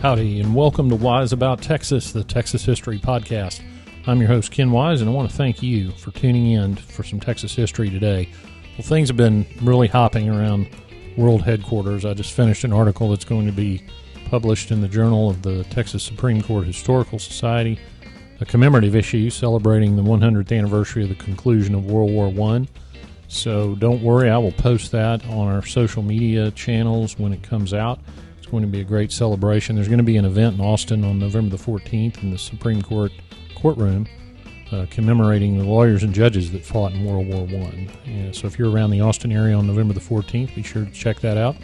Howdy, and welcome to Wise About Texas, the Texas History Podcast. I'm your host, Ken Wise, and I want to thank you for tuning in for some Texas history today. Well, things have been really hopping around world headquarters. I just finished an article that's going to be published in the Journal of the Texas Supreme Court Historical Society, a commemorative issue celebrating the 100th anniversary of the conclusion of World War I. So don't worry, I will post that on our social media channels when it comes out. It's going to be a great celebration. There's going to be an event in Austin on November the 14th in the Supreme Court courtroom commemorating the lawyers and judges that fought in World War I. So if you're around the Austin area on November the 14th, be sure to check that out.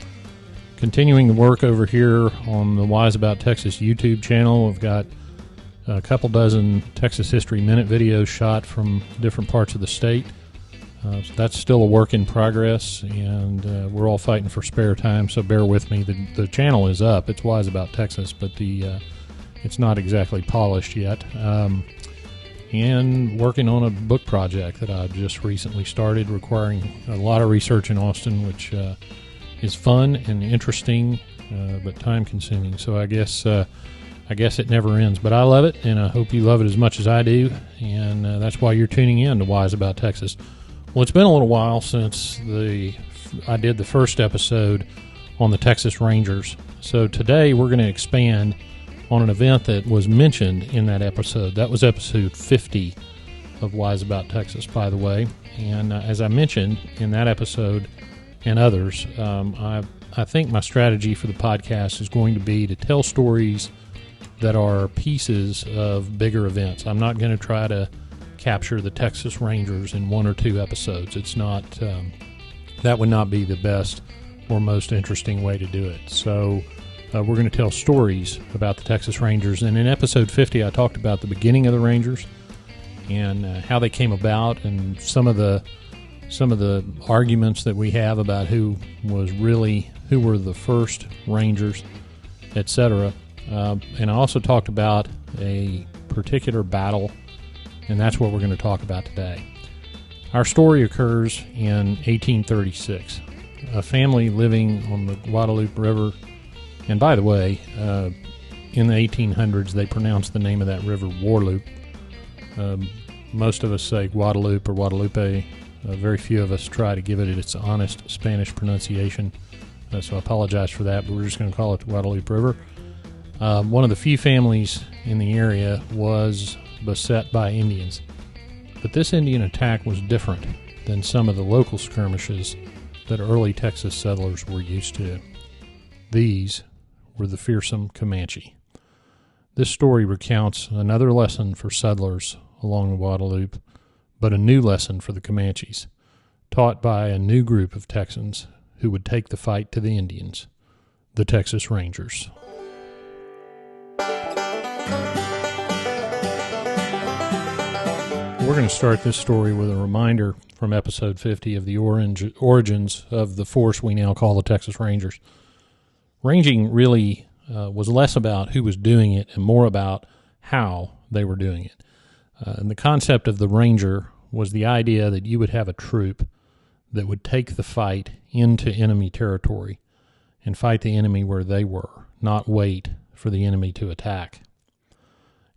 Continuing the work over here on the Wise About Texas YouTube channel, we've got a couple dozen Texas History Minute videos shot from different parts of the state. So that's still a work in progress, and we're all fighting for spare time, so bear with me. The channel is up. It's Wise About Texas, but it's not exactly polished yet. And working on a book project that I just recently started, requiring a lot of research in Austin, which is fun and interesting, but time-consuming. So I guess it never ends. But I love it, and I hope you love it as much as I do, and that's why you're tuning in to Wise About Texas. Well, it's been a little while since I did the first episode on the Texas Rangers. So today we're going to expand on an event that was mentioned in that episode. That was episode 50 of Wise About Texas, by the way. And as I mentioned in that episode and others, I think my strategy for the podcast is going to be to tell stories that are pieces of bigger events. I'm not going to try to capture the Texas Rangers in one or two episodes. It's not that would not be the best or most interesting way to do it. So we're going to tell stories about the Texas Rangers. And in episode 50, I talked about the beginning of the Rangers and how they came about, and some of the arguments that we have about who were the first Rangers, etc. And I also talked about a particular battle, and that's what we're going to talk about today. Our story occurs in 1836. A family living on the Guadalupe River, and by the way, in the 1800s they pronounced the name of that river Warloop. Most of us say Guadalupe or Guadalupe. Very few of us try to give it its honest Spanish pronunciation, so I apologize for that, but we're just going to call it the Guadalupe River. One of the few families in the area was beset by Indians, but this Indian attack was different than some of the local skirmishes that early Texas settlers were used to. These were the fearsome Comanche. This story recounts another lesson for settlers along the Guadalupe, but a new lesson for the Comanches, taught by a new group of Texans who would take the fight to the Indians, the Texas Rangers. We're going to start this story with a reminder from episode 50 of the origins of the force we now call the Texas Rangers. Ranging really was less about who was doing it and more about how they were doing it. And the concept of the Ranger was the idea that you would have a troop that would take the fight into enemy territory and fight the enemy where they were, not wait for the enemy to attack.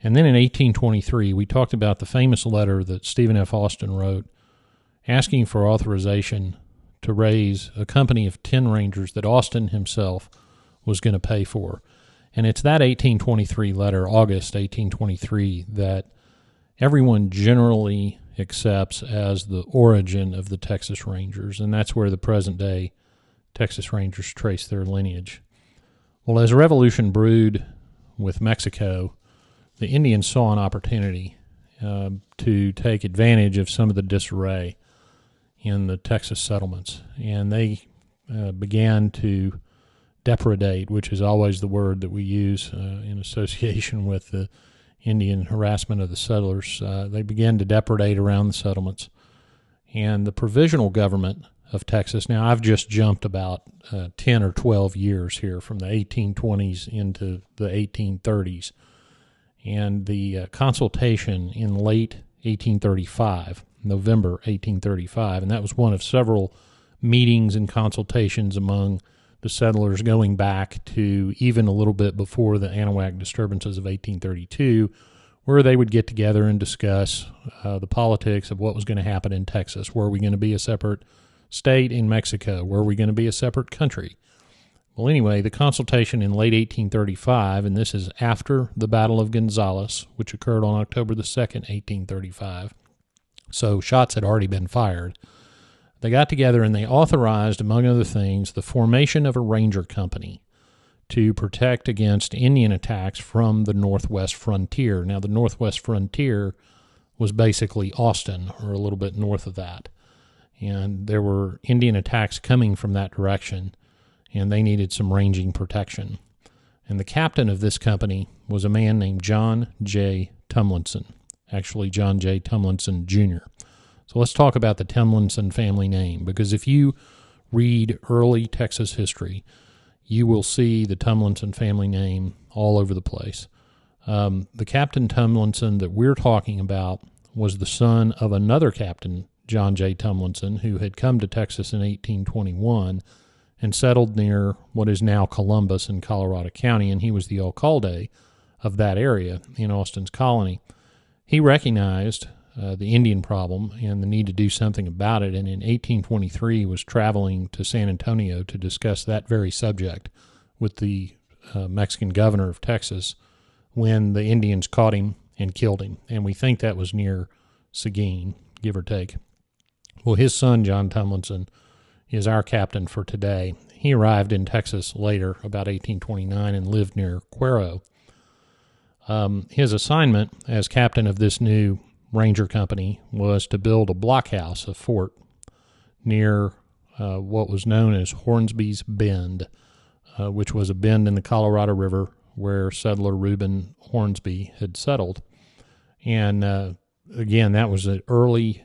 And then in 1823, we talked about the famous letter that Stephen F. Austin wrote asking for authorization to raise a company of 10 Rangers that Austin himself was going to pay for. And it's that 1823 letter, August 1823, that everyone generally accepts as the origin of the Texas Rangers, and that's where the present-day Texas Rangers trace their lineage. Well, as a revolution brewed with Mexico, the Indians saw an opportunity to take advantage of some of the disarray in the Texas settlements, and they began to depredate, which is always the word that we use in association with the Indian harassment of the settlers. They began to depredate around the settlements, and the provisional government of Texas, now I've just jumped about 10 or 12 years here from the 1820s into the 1830s, and the consultation in late 1835 November 1835, and that was one of several meetings and consultations among the settlers going back to even a little bit before the Anahuac disturbances of 1832, where they would get together and discuss the politics of what was going to happen in Texas. Were we going to be a separate state in Mexico? Were we going to be a separate country? Well, anyway, the consultation in late 1835, and this is after the Battle of Gonzales, which occurred on October the 2nd, 1835. So shots had already been fired. They got together and they authorized, among other things, the formation of a ranger company to protect against Indian attacks from the northwest frontier. Now, the northwest frontier was basically Austin, or a little bit north of that. And there were Indian attacks coming from that direction, and they needed some ranging protection. And the captain of this company was a man named John J. Tumlinson, actually John J. Tumlinson, Jr. So let's talk about the Tumlinson family name, because if you read early Texas history, you will see the Tumlinson family name all over the place. The Captain Tumlinson that we're talking about was the son of another captain, John J. Tumlinson, who had come to Texas in 1821 and settled near what is now Columbus in Colorado County, and he was the alcalde of that area in Austin's colony. He recognized the Indian problem and the need to do something about it, and in 1823 was traveling to San Antonio to discuss that very subject with the Mexican governor of Texas when the Indians caught him and killed him, and we think that was near Seguin, give or take. Well, his son, John Tumlinson, is our captain for today. He arrived in Texas later, about 1829, and lived near Cuero. His assignment as captain of this new ranger company was to build a blockhouse, a fort, near what was known as Hornsby's Bend, which was a bend in the Colorado River where settler Reuben Hornsby had settled. And again, that was an early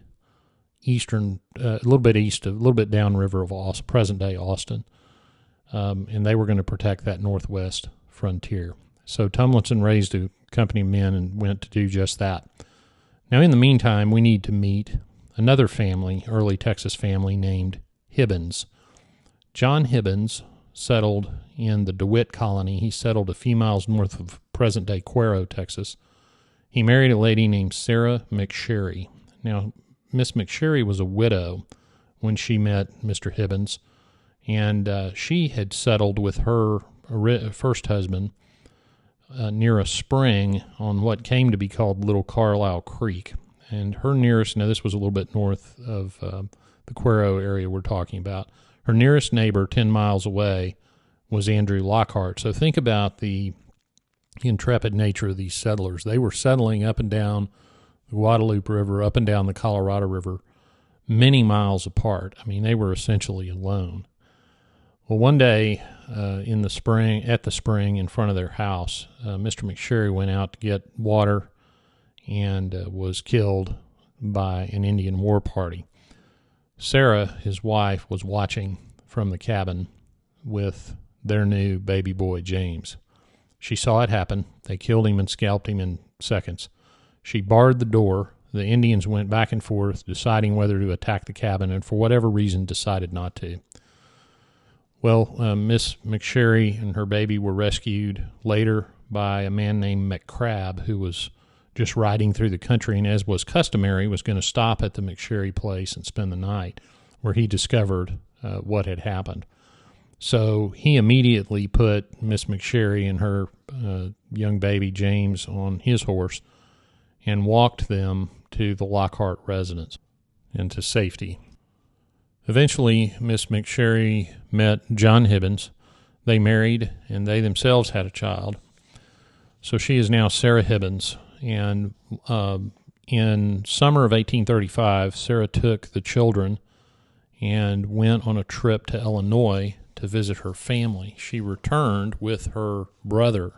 eastern, a little bit east, a little bit downriver of Austin, present-day Austin, and they were going to protect that northwest frontier. So Tumlinson raised a company of men and went to do just that. Now, in the meantime, we need to meet another family, early Texas family, named Hibbens. John Hibbens settled in the DeWitt colony. He settled a few miles north of present-day Cuero, Texas. He married a lady named Sarah McSherry. Now, Miss McSherry was a widow when she met Mr. Hibbens, and she had settled with her first husband near a spring on what came to be called Little Carlisle Creek. And her nearest, now this was a little bit north of the Cuero area we're talking about, her nearest neighbor 10 miles away was Andrew Lockhart. So think about the intrepid nature of these settlers. They were settling up and down the Guadalupe River, up and down the Colorado River, many miles apart. I mean, they were essentially alone. Well, one day in the spring, at the spring in front of their house, Mr. McSherry went out to get water and was killed by an Indian war party. Sarah, his wife, was watching from the cabin with their new baby boy, James. She saw it happen. They killed him and scalped him in seconds. She barred the door. The Indians went back and forth, deciding whether to attack the cabin, and for whatever reason decided not to. Well, Miss McSherry and her baby were rescued later by a man named McCrabb, who was just riding through the country, and as was customary, was going to stop at the McSherry place and spend the night, where he discovered what had happened. So he immediately put Miss McSherry and her young baby, James, on his horse and walked them to the Lockhart residence and to safety. Eventually, Miss McSherry met John Hibbens. They married, and they themselves had a child. So she is now Sarah Hibbens. And in summer of 1835, Sarah took the children and went on a trip to Illinois to visit her family. She returned with her brother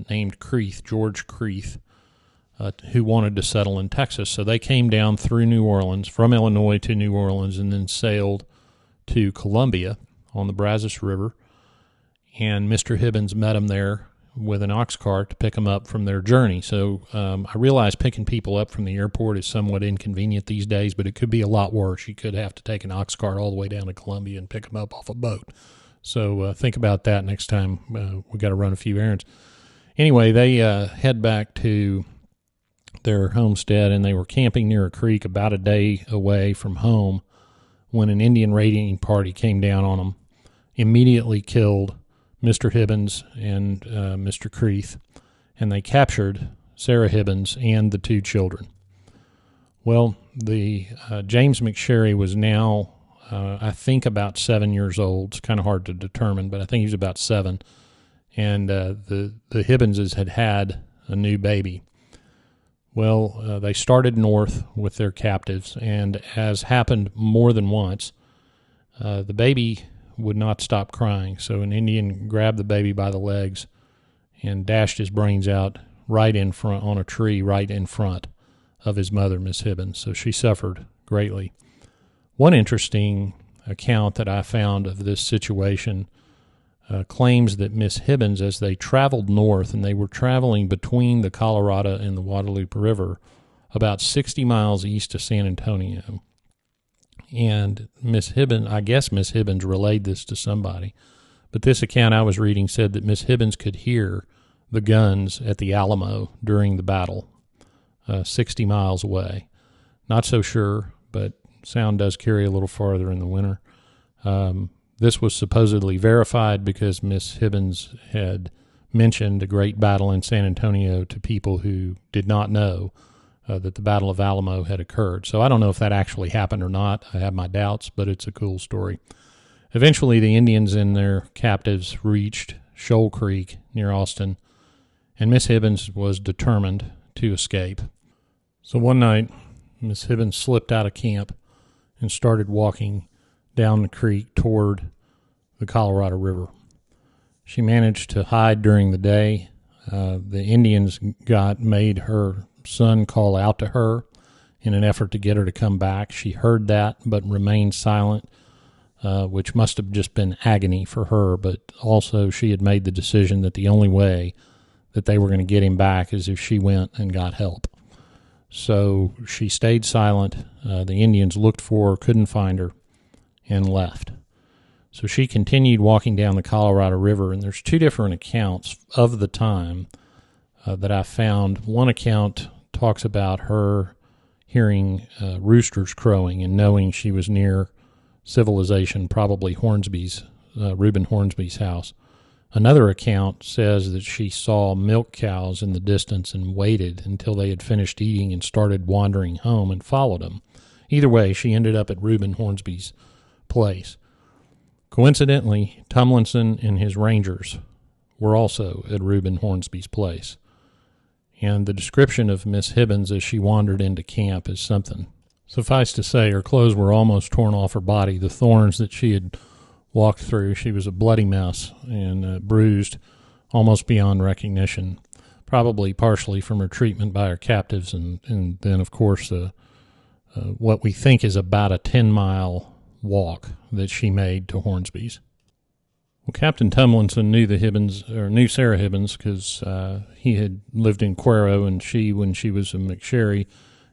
named Creeth, George Creeth, who wanted to settle in Texas. So they came down through New Orleans, from Illinois to New Orleans, and then sailed to Columbia on the Brazos River. And Mr. Hibbens met them there with an ox cart to pick them up from their journey. So I realize picking people up from the airport is somewhat inconvenient these days, but it could be a lot worse. You could have to take an ox cart all the way down to Columbia and pick them up off a boat. So think about that next time we got to run a few errands. Anyway, they head back to their homestead, and they were camping near a creek about a day away from home when an Indian raiding party came down on them, immediately killed Mr. Hibbens and Mr. Creeth, and they captured Sarah Hibbens and the two children. Well, the James McSherry was now, I think, about 7 years old. It's kind of hard to determine, but I think he was about 7. And the Hibbenses had a new baby. Well, they started north with their captives, and as happened more than once, the baby would not stop crying. So an Indian grabbed the baby by the legs and dashed his brains out right in front on a tree right in front of his mother, Miss Hibbens. So she suffered greatly. One interesting account that I found of this situation claims that Miss Hibbens, as they traveled north, and they were traveling between the Colorado and the Guadalupe River, about 60 miles east of San Antonio. And Miss Hibbens, I guess Miss Hibbens relayed this to somebody, but this account I was reading said that Miss Hibbens could hear the guns at the Alamo during the battle, 60 miles away. Not so sure, but sound does carry a little farther in the winter. This was supposedly verified because Miss Hibbens had mentioned a great battle in San Antonio to people who did not know that the Battle of Alamo had occurred. So I don't know if that actually happened or not. I have my doubts, but it's a cool story. Eventually, the Indians and their captives reached Shoal Creek near Austin, and Miss Hibbens was determined to escape. So one night, Miss Hibbens slipped out of camp and started walking down the creek toward the Colorado River. She managed to hide during the day. The Indians made her son call out to her in an effort to get her to come back. She heard that but remained silent, which must have just been agony for her, but also she had made the decision that the only way that they were going to get him back is if she went and got help. So she stayed silent. The Indians looked for her, couldn't find her, and left. So she continued walking down the Colorado River, and there's two different accounts of the time that I found. One account talks about her hearing roosters crowing and knowing she was near civilization, probably Reuben Hornsby's house. Another account says that she saw milk cows in the distance and waited until they had finished eating and started wandering home and followed them. Either way, she ended up at Reuben Hornsby's place. Coincidentally, Tumlinson and his rangers were also at Reuben Hornsby's place. And the description of Miss Hibbens as she wandered into camp is something. Suffice to say, her clothes were almost torn off her body. The thorns that she had walked through, she was a bloody mess and bruised almost beyond recognition, probably partially from her treatment by her captives, and then, of course, what we think is about a 10-mile walk that she made to Hornsby's. Well, Captain Tumlinson knew Sarah Hibbens because he had lived in Cuero, and she, when she was a McSherry,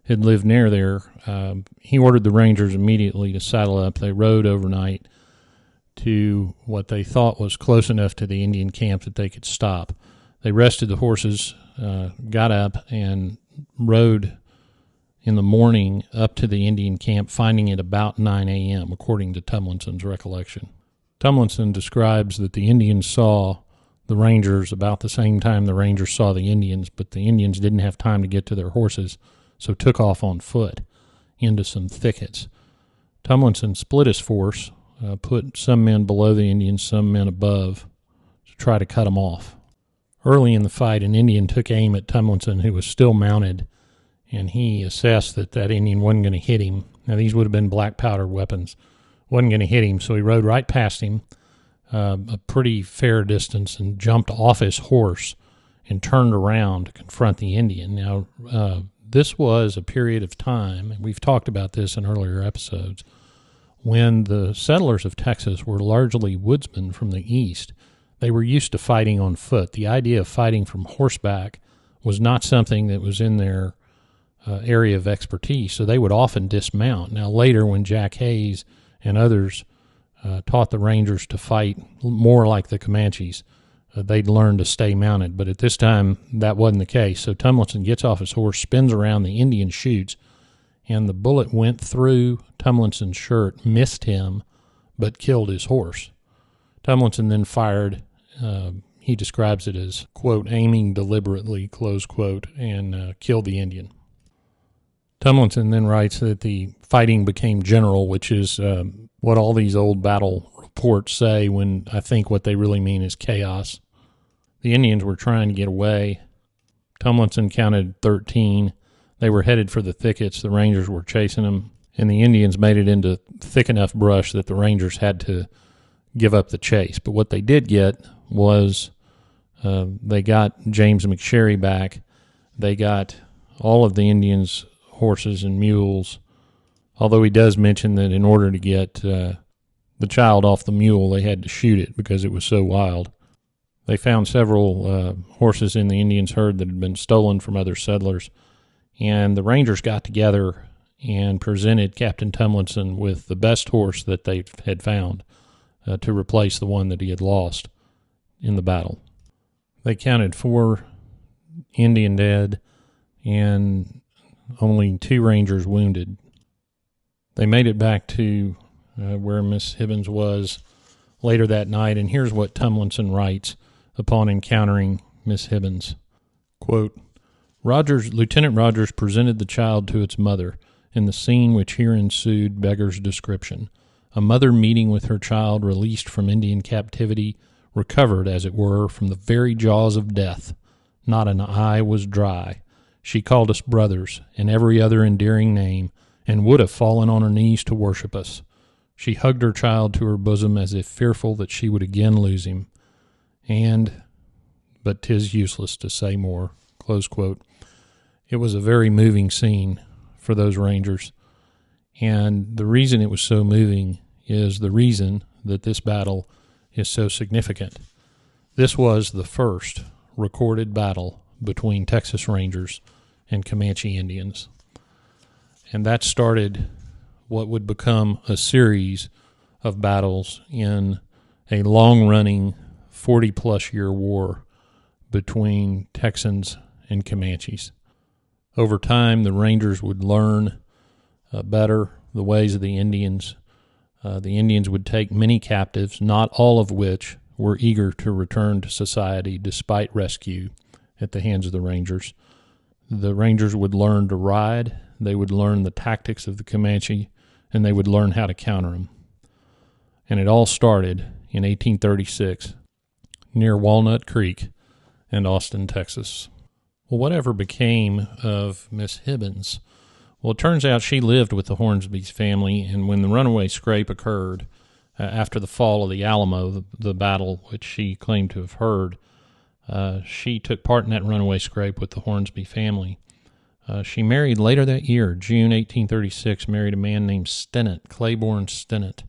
had lived near there. He ordered the Rangers immediately to saddle up. They rode overnight to what they thought was close enough to the Indian camp that they could stop. They rested the horses, got up, and rode in the morning up to the Indian camp, finding it about 9 a.m., according to Tumlinson's recollection. Tumlinson describes that the Indians saw the Rangers about the same time the Rangers saw the Indians, but the Indians didn't have time to get to their horses, so took off on foot into some thickets. Tumlinson split his force, put some men below the Indians, some men above, to try to cut them off. Early in the fight, an Indian took aim at Tumlinson, who was still mounted, and he assessed that Indian wasn't going to hit him. Now, these would have been black powder weapons. Wasn't going to hit him, so he rode right past him a pretty fair distance and jumped off his horse and turned around to confront the Indian. Now, this was a period of time, and we've talked about this in earlier episodes, when the settlers of Texas were largely woodsmen from the east. they were used to fighting on foot. The idea of fighting from horseback was not something that was in their area of expertise, so they would often dismount. Now, later, when Jack Hayes and others taught the Rangers to fight more like the Comanches, they'd learn to stay mounted. But at this time, that wasn't the case. So Tumlinson gets off his horse, spins around, the Indian shoots, and the bullet went through Tumlinson's shirt, missed him, but killed his horse. Tumlinson then fired. He describes it as, quote, aiming deliberately, close quote, and killed the Indian. Tumlinson then writes that the fighting became general, which is what all these old battle reports say, when I think what they really mean is chaos. The Indians were trying to get away. Tumlinson counted 13. They were headed for the thickets. The Rangers were chasing them, and the Indians made it into thick enough brush that the Rangers had to give up the chase. But what they did get was they got James McSherry back. They got all of the Indians' horses and mules, although he does mention that in order to get the child off the mule, they had to shoot it because it was so wild. They found several horses in the Indians' herd that had been stolen from other settlers, and the Rangers got together and presented Captain Tumlinson with the best horse that they had found to replace the one that he had lost in the battle. They counted 4 Indian dead and only 2 Rangers wounded. They made it back to where Miss Hibbens was later that night, and here's what Tumlinson writes upon encountering Miss Hibbens. Quote, Lieutenant Rogers presented the child to its mother, and the scene which here ensued beggars description. A mother meeting with her child released from Indian captivity, recovered, as it were, from the very jaws of death. Not an eye was dry. She called us brothers, and every other endearing name, and would have fallen on her knees to worship us. She hugged her child to her bosom as if fearful that she would again lose him. But 'tis useless to say more. Close quote. It was a very moving scene for those Rangers, and the reason it was so moving is the reason that this battle is so significant. This was the first recorded battle between Texas Rangers and Comanche Indians, and that started what would become a series of battles in a long-running 40-plus year war between Texans and Comanches. Over time, the Rangers would learn better the ways of the Indians. The Indians would take many captives, not all of which were eager to return to society despite rescue at the hands of the Rangers. The Rangers would learn to ride, they would learn the tactics of the Comanche, and they would learn how to counter them. And it all started in 1836 near Walnut Creek in Austin, Texas. Well, whatever became of Miss Hibbens? Well, it turns out she lived with the Hornsby's family, and when the runaway scrape occurred after the fall of the Alamo, the battle which she claimed to have heard, she took part in that runaway scrape with the Hornsby family. She married later that year, June 1836, married a man named Stinnett, Claiborne Stinnett.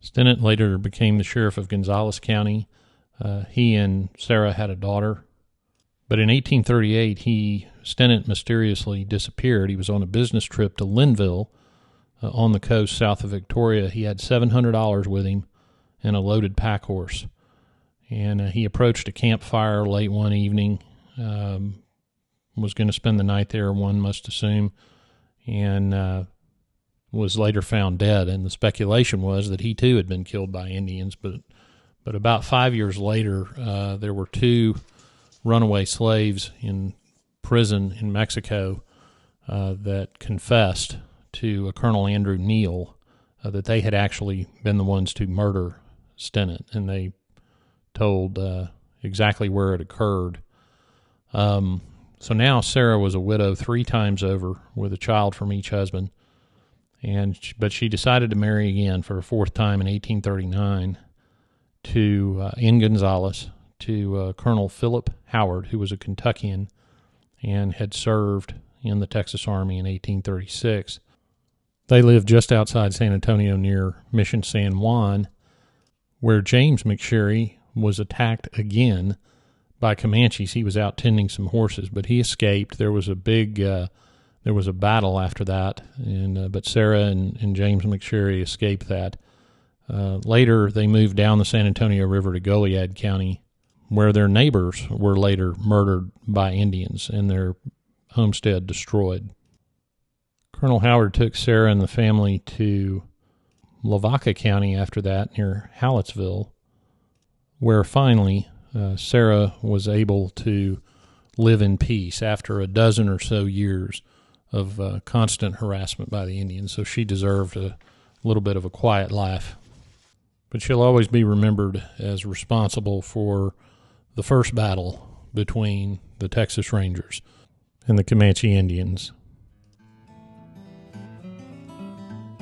Stinnett later became the sheriff of Gonzales County. He and Sarah had a daughter. But in 1838, Stinnett mysteriously disappeared. He was on a business trip to Linville on the coast south of Victoria. He had $700 with him and a loaded pack horse. And he approached a campfire late one evening, was going to spend the night there, one must assume, and was later found dead. And the speculation was that he too had been killed by Indians. But about 5 years later, there were 2 runaway slaves in prison in Mexico that confessed to Colonel Andrew Neal that they had actually been the ones to murder Stinnett, and they told exactly where it occurred. So now Sarah was a widow 3 times over with a child from each husband, but she decided to marry again for a 4th time in 1839 in Gonzales to Colonel Philip Howard, who was a Kentuckian and had served in the Texas Army in 1836. They lived just outside San Antonio near Mission San Juan, where James McSherry was attacked again by Comanches. He was out tending some horses, but he escaped. There was a battle after that, but Sarah and James McSherry escaped that. Later, they moved down the San Antonio River to Goliad County, where their neighbors were later murdered by Indians and their homestead destroyed. Colonel Howard took Sarah and the family to Lavaca County after that, near Hallettsville, where finally Sarah was able to live in peace after a dozen or so years of constant harassment by the Indians. So she deserved a little bit of a quiet life. But she'll always be remembered as responsible for the first battle between the Texas Rangers and the Comanche Indians.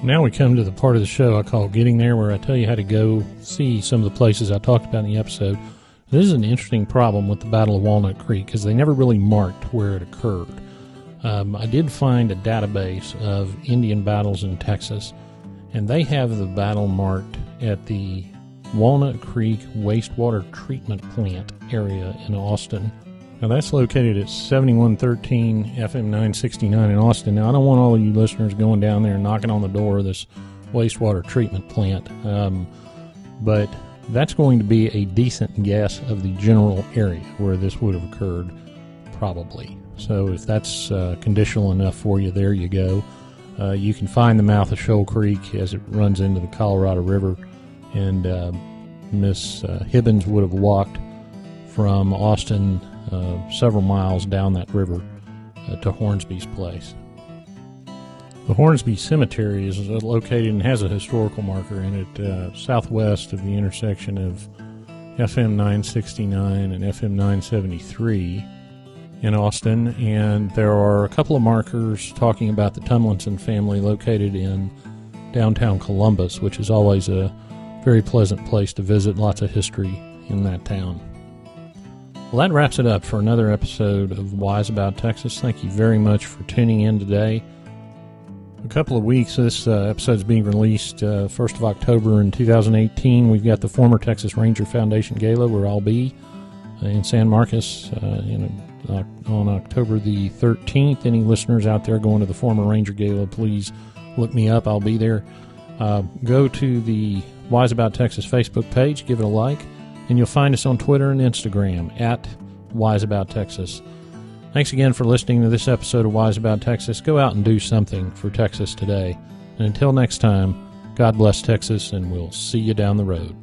Now we come to the part of the show I call Getting There, where I tell you how to go see some of the places I talked about in the episode. This is an interesting problem with the Battle of Walnut Creek, because they never really marked where it occurred. I did find a database of Indian battles in Texas, and they have the battle marked at the Walnut Creek wastewater treatment plant area in Austin. Now that's located at 7113 FM 969 in Austin. Now I don't want all of you listeners going down there and knocking on the door of this wastewater treatment plant, but that's going to be a decent guess of the general area where this would have occurred, probably. So if that's conditional enough for you, there you go. You can find the mouth of Shoal Creek as it runs into the Colorado River, and Miss Hibbens would have walked from Austin several miles down that river to Hornsby's place. The Hornsby Cemetery is located and has a historical marker in it southwest of the intersection of FM 969 and FM 973 in Austin, and there are a couple of markers talking about the Tumlinson family located in downtown Columbus, which is always a very pleasant place to visit. Lots of history in that town. Well, that wraps it up for another episode of Wise About Texas. Thank you very much for tuning in today. A couple of weeks, this episode is being released 1st of October in 2018. We've got the former Texas Ranger Foundation Gala, where I'll be in San Marcos on October the 13th. Any listeners out there going to the former Ranger Gala, please look me up. I'll be there. Go to the Wise About Texas Facebook page, give it a like, and you'll find us on Twitter and Instagram at Wise About Texas. Thanks again for listening to this episode of Wise About Texas. Go out and do something for Texas today. And until next time, God bless Texas, and we'll see you down the road.